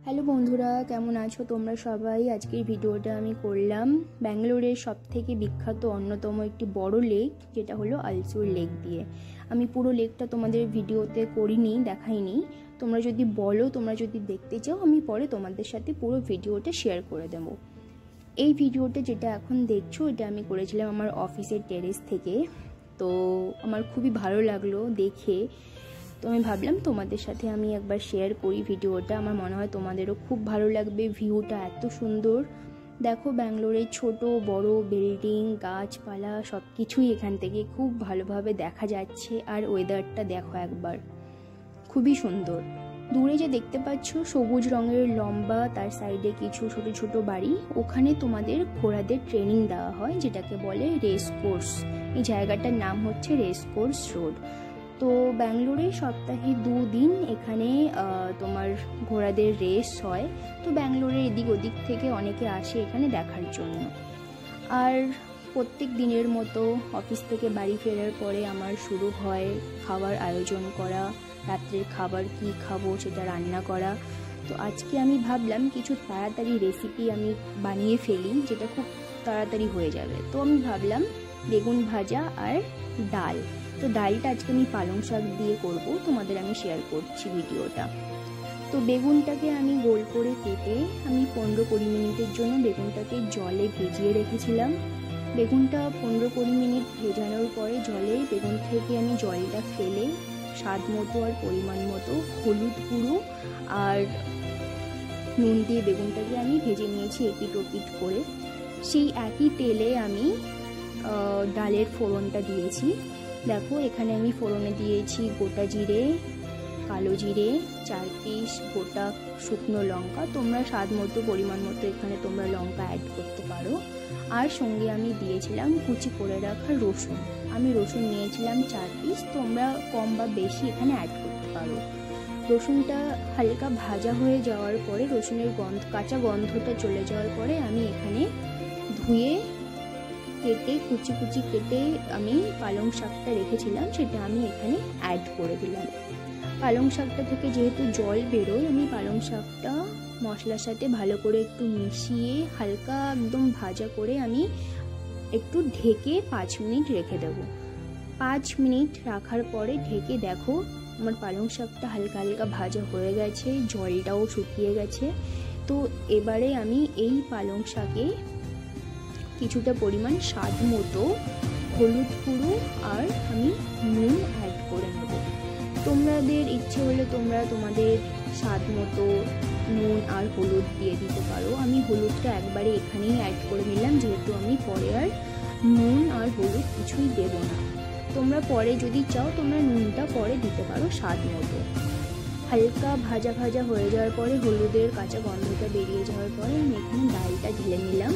Hello বন্ধুরা, কেমন আছো তোমরা সবাই? আজকের ভিডিওটা আমি করলাম ব্যাঙ্গালোরের সবথেকে বিখ্যাত অন্যতম একটি বড় লেক, যেটা হলো আলসুর লেক দিয়ে। আমি পুরো লেকটা তোমাদের ভিডিওতে করিনি, দেখাইনি। তোমরা যদি বলো, তোমরা যদি দেখতে চাও, আমি পরে তোমাদের সাথে পুরো ভিডিওটা শেয়ার করে দেবো। এই ভিডিওটা যেটা এখন দেখছো, এটা আমি করেছিলাম আমার অফিসের টেরেস থেকে। তো আমার খুবই ভালো লাগলো দেখে, তো আমি ভাবলাম তোমাদের সাথে আমি একবার শেয়ার করি ভিডিওটা। আমার মনে হয় তোমাদেরও খুব ভালো লাগবে। ভিউটা এত সুন্দর, দেখো ব্যাঙ্গালোরের ছোট বড় বিল্ডিং, গাছপালা সব কিছুই এখান থেকে খুব ভালোভাবে দেখা যাচ্ছে। আর ওয়েদারটা দেখো একবার, খুবই সুন্দর। দূরে যে দেখতে পাচ্ছ সবুজ রঙের লম্বা, তার সাইডে কিছু ছোট ছোট বাড়ি, ওখানে তোমাদের ঘোড়াদের ট্রেনিং দেওয়া হয়, যেটাকে বলে রেস কোর্স। এই জায়গাটার নাম হচ্ছে রেস কোর্স রোড। তো ব্যাঙ্গালোরে সপ্তাহে 2 দিন এখানে তোমার ঘোড়াদের রেস হয়। তো ব্যাঙ্গালোরের এদিক ওদিক থেকে অনেকে আসে এখানে দেখার জন্য। আর প্রত্যেক দিনের মতো অফিস থেকে বাড়ি ফেরার পরে আমার শুরু হয় খাবার আয়োজন করা, রাত্রের খাবার কি খাবো সেটা রান্না করা। তো আজকে আমি ভাবলাম কিছু তাড়াতাড়ি রেসিপি আমি বানিয়ে ফেলি, যেটা খুব তাড়াতাড়ি হয়ে যাবে। তো আমি ভাবলাম বেগুন ভাজা আর ডাল। তো ডালটা আজকে আমি পালং শাক দিয়ে করব, তোমাদের আমি শেয়ার করছি ভিডিওটা। তো বেগুনটাকে আমি গোল করে কেটে আমি 15-20 মিনিটের জন্য বেগুনটাকে জলে ভিজিয়ে রেখেছিলাম। বেগুনটা 15-20 মিনিট ভেজানোর পরে জলে বেগুন থেকে আমি জলটা ফেলে স্বাদ মতো আর পরিমাণ মতো হলুদ গুঁড়ো আর নুন দিয়ে বেগুনটাকে আমি ভেজে নিয়েছি এপিট ওপিট করে। সেই একই তেলে আমি ডালের ফোড়নটা দিয়েছি। দেখো এখানে আমি ফোড়নে দিয়েছি গোটা জিরে, কালো জিরে, 4 পিস গোটা শুকনো লঙ্কা। তোমরা স্বাদ মতো পরিমাণ মতো এখানে তোমরা লঙ্কা অ্যাড করতে পারো। আর সঙ্গে আমি দিয়েছিলাম কুচি করে রাখা রসুন। আমি রসুন নিয়েছিলাম 4 পিস, তোমরা কম বা বেশি এখানে অ্যাড করতে পারো। রসুনটা হালকা ভাজা হয়ে যাওয়ার পরে, রসুনের কাঁচা গন্ধটা চলে যাওয়ার পরে আমি এখানে ধুয়ে কেটে কুচি কুচি কেটে আমি পালং শাকটা রেখেছিলাম, সেটা আমি এখানে অ্যাড করে দিলাম। পালং শাকটা থেকে যেহেতু জল বেরোয়, আমি পালং শাকটা মশলার সাথে ভালো করে একটু মিশিয়ে হালকা একদম ভাজা করে আমি একটু ঢেকে 5 মিনিট রেখে দেব। 5 মিনিট রাখার পরে ঢেকে দেখো আমার পালং শাকটা হালকা হালকা ভাজা হয়ে গেছে, জলটাও শুকিয়ে গেছে। তো এবারে আমি এই পালং শাকে কিছুটা পরিমাণ স্বাদ মতো হলুদ গুঁড়ো আর আমি নুন অ্যাড করে নেব। তোমাদের ইচ্ছে হলে তোমরা তোমাদের স্বাদ মতো নুন আর হলুদ দিয়ে দিতে পারো। আমি হলুদটা একবারে এখানেই অ্যাড করে নিলাম, যেহেতু আমি পরে আর নুন আর হলুদ কিছুই দেব না। তোমরা পরে যদি চাও তোমরা নুনটা পরে দিতে পারো স্বাদ মতো। হালকা ভাজা ভাজা হয়ে যাওয়ার পরে, হলুদের কাঁচা গন্ধটা বেরিয়ে যাওয়ার পরে আমি এখানে ডালটা ঢেলে নিলাম।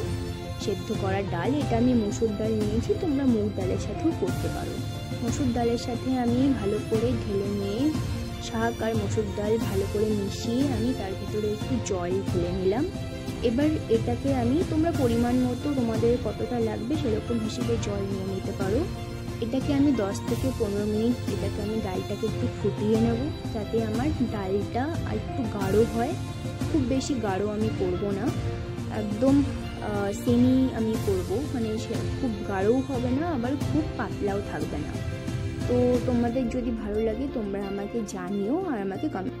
সেদ্ধ করা ডাল, এটা আমি মসুর ডাল নিয়েছি, তোমরা মুগ ডালের সাথেও করতে পারো। মসুর ডালের সাথে আমি ভালো করে ঢেলে নিয়ে শাক আর মসুর ডাল ভালো করে মিশিয়ে আমি তার ভিতরে একটু জল ঢেলে নিলাম। এবার এটাকে আমি, তোমরা পরিমাণ মতো তোমাদের কতটা লাগবে সেরকম হিসেবে জল নিয়ে নিতে পারো। এটাকে আমি 10 থেকে 15 মিনিট এটাকে আমি ডালটাকে একটু ফুটিয়ে নেব, যাতে আমার ডালটা আর একটু গাঢ় হয়। খুব বেশি গাঢ় আমি করব না, একদম সেমি আমি করব, মানে খুব গাঢ়ও হবে না আবার খুব পাতলাও থাকবে না। তো তোমাদের যদি ভালো লাগে তোমরা আমাকে জানিও আর আমাকে কমেন্ট